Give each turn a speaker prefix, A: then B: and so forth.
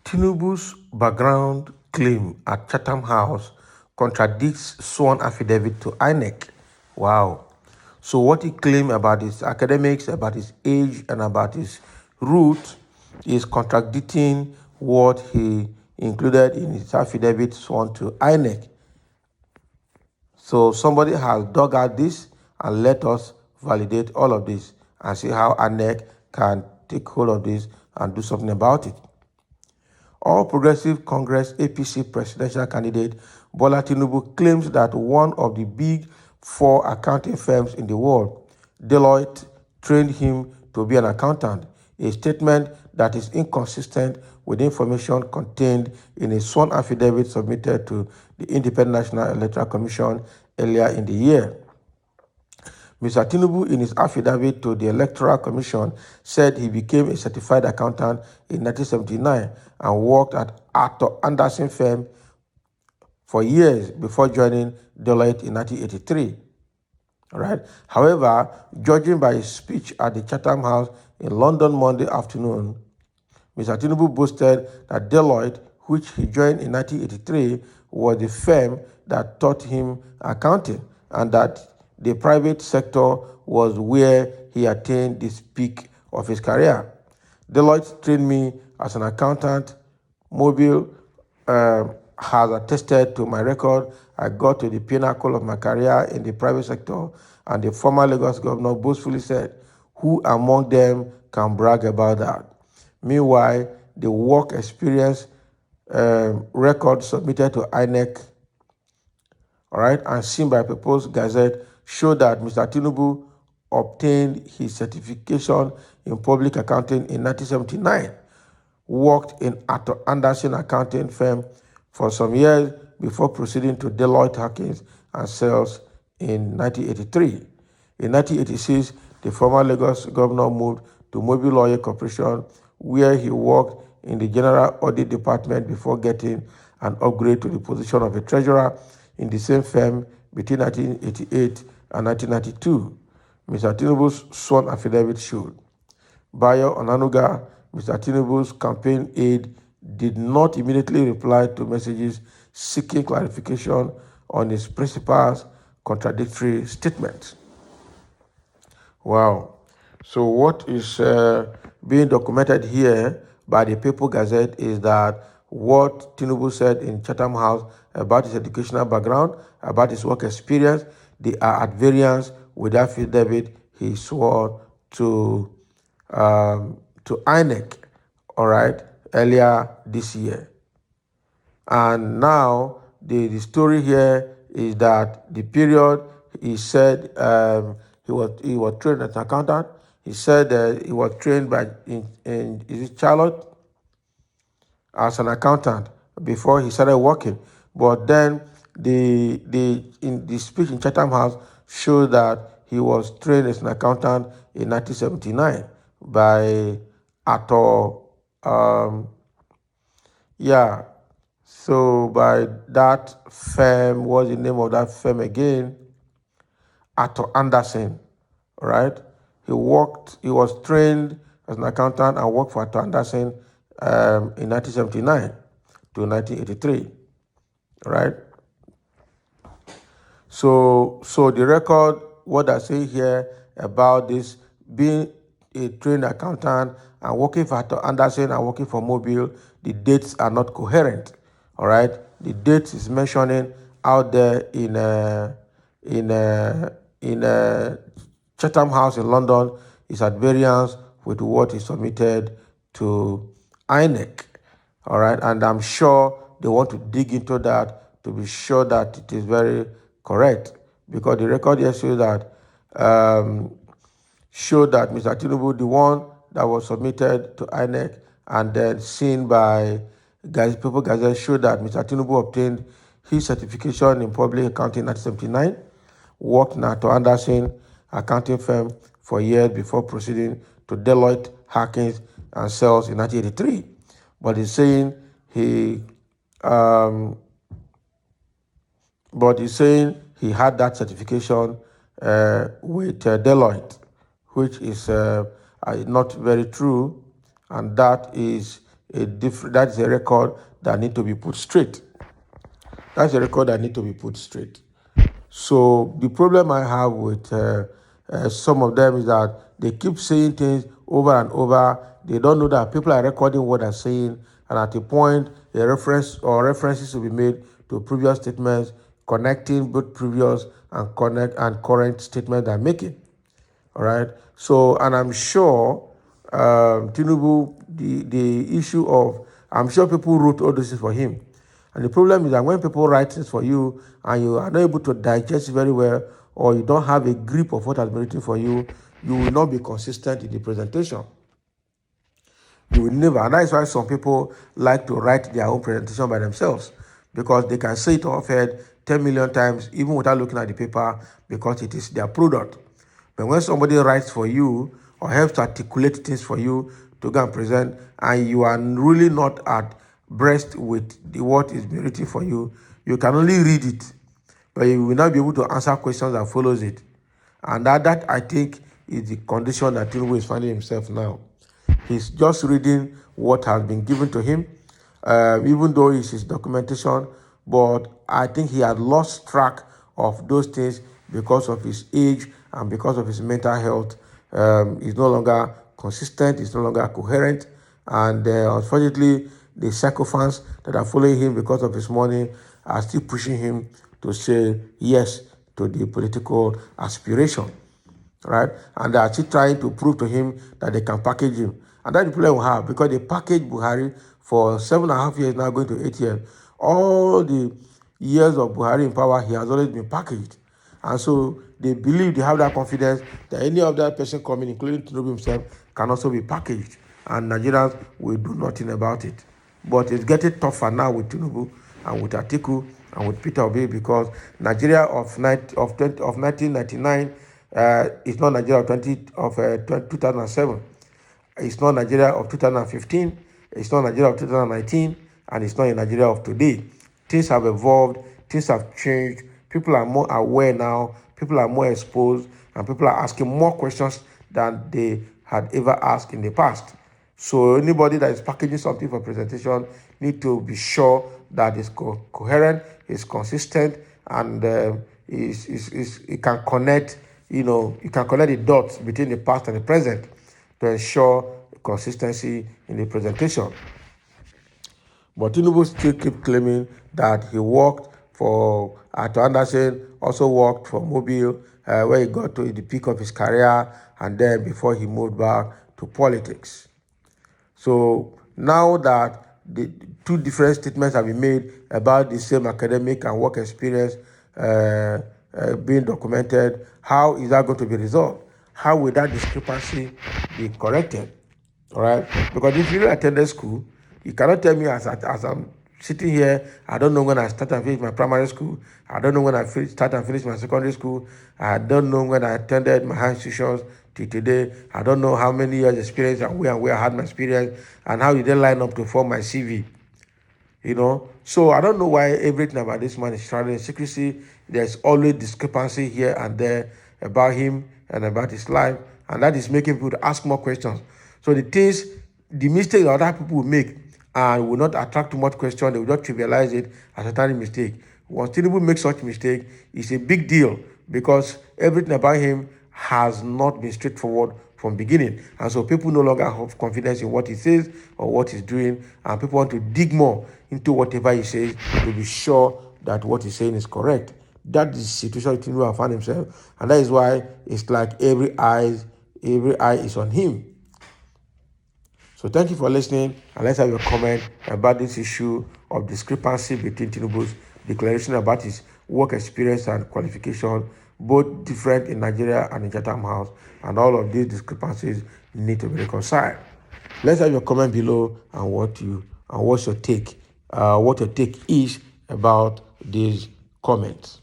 A: Tinubu'S background claim at Chatham House contradicts sworn affidavit to Inec. Wow. So what he claimed about his academics, about his age, and about his root is contradicting what he included in his affidavit sworn to Inec. So somebody has dug out this and let us validate all of this and see how Inec can take hold of this and do something about it. All Progressive Congress APC presidential candidate Bola Tinubu claims that one of the big four accounting firms in the world, Deloitte, trained him to be an accountant, a statement that is inconsistent with information contained in a sworn affidavit submitted to the Independent National Electoral Commission earlier in the year. Mr. Tinubu, in his affidavit to the Electoral Commission, said he became a certified accountant in 1979 and worked at Arthur Andersen firm for years before joining Deloitte in 1983. All right. However, judging by his speech at the Chatham House in London Monday afternoon, Mr. Tinubu boasted that Deloitte, which he joined in 1983, was the firm that taught him accounting, and that the private sector was where he attained the peak of his career. Deloitte trained me as an accountant. Mobile has attested to my record. I got to the pinnacle of my career in the private sector, and the former Lagos governor boastfully said, "Who among them can brag about that?" Meanwhile, the work experience record submitted to Inec, all right, and seen by People's Gazette showed that Mr. Tinubu obtained his certification in public accounting in 1979, worked in Arthur Andersen accounting firm for some years before proceeding to Deloitte Hackins and Sales in 1983. In 1986, the former Lagos governor moved to Mobile Lawyer Corporation, where he worked in the General Audit Department before getting an upgrade to the position of a treasurer in the same firm between 1988 and 1992. Mr. Tinubu's sworn affidavit showed. Bayo Onanuga, Mr. Tinubu's campaign aide, did not immediately reply to messages seeking clarification on his principal's contradictory statements. Wow. So what is being documented here by the People Gazette is that what Tinubu said in Chatham House about his educational background, about his work experience, they are at variance with the affidavit he swore to Inec, all right, earlier this year. And now the story here is that the period he said he was trained as an accountant. He said he was trained in is it Charlotte as an accountant before he started working. But then in the speech in Chatham House showed that he was trained as an accountant in 1979 by Arthur. So by that firm, what's the name of that firm again? Arthur Andersen, right? He was trained as an accountant and worked for Arthur Andersen in 1979 to 1983, right? So the record, what I say here about this being a trained accountant and working for Arthur Andersen and working for Mobile, the dates are not coherent, all right? The dates is mentioning out there in Chatham House in London is at variance with what is submitted to Inec, all right? And I'm sure they want to dig into that to be sure that it is very correct, because the record here shows that Mr. Tinubu, the one that was submitted to Inec and then seen by People Gazette, showed that Mr. Tinubu obtained his certification in public accounting in 1979, worked in Arthur Andersen accounting firm for years before proceeding to Deloitte, Hackins, and Sales in 1983. But he's saying he had that certification with Deloitte, which is not very true, and that is a record that need to be put straight. That's a record that need to be put straight. So the problem I have with some of them is that they keep saying things over and over. They don't know that people are recording what they're saying, and at a point, a reference or references will be made to previous statements, connecting both previous and current statements they're making. All right. So, and I'm sure Tinubu, the issue of, I'm sure people wrote all this for him. And the problem is that when people write things for you and you are not able to digest very well, or you don't have a grip of what has been written for you, you will not be consistent in the presentation. You will never. And that is why some people like to write their own presentation by themselves, because they can say it off head 10 million times, even without looking at the paper, because it is their product. But when somebody writes for you or helps to articulate things for you to go and present, and you are really not at breast with what is being written for you, you can only read it, but you will not be able to answer questions that follows it. And that I think is the condition that Tinubu is finding himself now. He's just reading what has been given to him, even though it's his documentation. But I think he had lost track of those things because of his age and because of his mental health. He's no longer consistent, he's no longer coherent. And unfortunately, the sycophants that are following him because of his money are still pushing him to say yes to the political aspiration, right? And they are still trying to prove to him that they can package him. And that's the problem we have, because they packaged Buhari for 7.5 years now, going to 8 years. All the years of Buhari in power, he has always been packaged. And so they believe, they have that confidence that any other person coming, including Tinubu himself, can also be packaged. And Nigerians will do nothing about it. But it's getting tougher now with Tinubu and with Atiku and with Peter Obi, because Nigeria of 1999 is not Nigeria of 2007. It's not Nigeria of 2015. It's not Nigeria of 2019. And it's not in Nigeria of today. Things have evolved. Things have changed. People are more aware now. People are more exposed. And people are asking more questions than they had ever asked in the past. So anybody that is packaging something for presentation need to be sure that it's coherent, it's consistent, and it can connect. You can connect the dots between the past and the present to ensure consistency in the presentation. But Tinubu still keep claiming that he worked for Ato Anderson, also worked for Mobile, where he got to the peak of his career, and then before he moved back to politics. So now that the two different statements have been made about the same academic and work experience being documented, how is that going to be resolved? How will that discrepancy be corrected? All right? Because if you really attended school, you cannot tell me as I'm sitting here, I don't know when I start and finish my primary school. I don't know when I start and finish my secondary school. I don't know when I attended my high institutions till today. I don't know how many years experience and where I had my experience and how did they line up to form my CV. So I don't know why everything about this man is shrouded in secrecy. There's always discrepancy here and there about him and about his life, and that is making people to ask more questions. So the mistakes that other people will make and will not attract too much question, they will just trivialize it as a tiny mistake. Once Tinubu makes such mistake, it's a big deal, because everything about him has not been straightforward from beginning. And so people no longer have confidence in what he says or what he's doing, and people want to dig more into whatever he says to be sure that what he's saying is correct. That is the situation Tinubu has found himself, and that is why it's like every eye is on him. So thank you for listening, and let's have your comment about this issue of discrepancy between Tinubu's declaration about his work experience and qualification, both different in Nigeria and in Chatham House, and all of these discrepancies need to be reconciled. Let's have your comment below and what's your take, what your take is about these comments.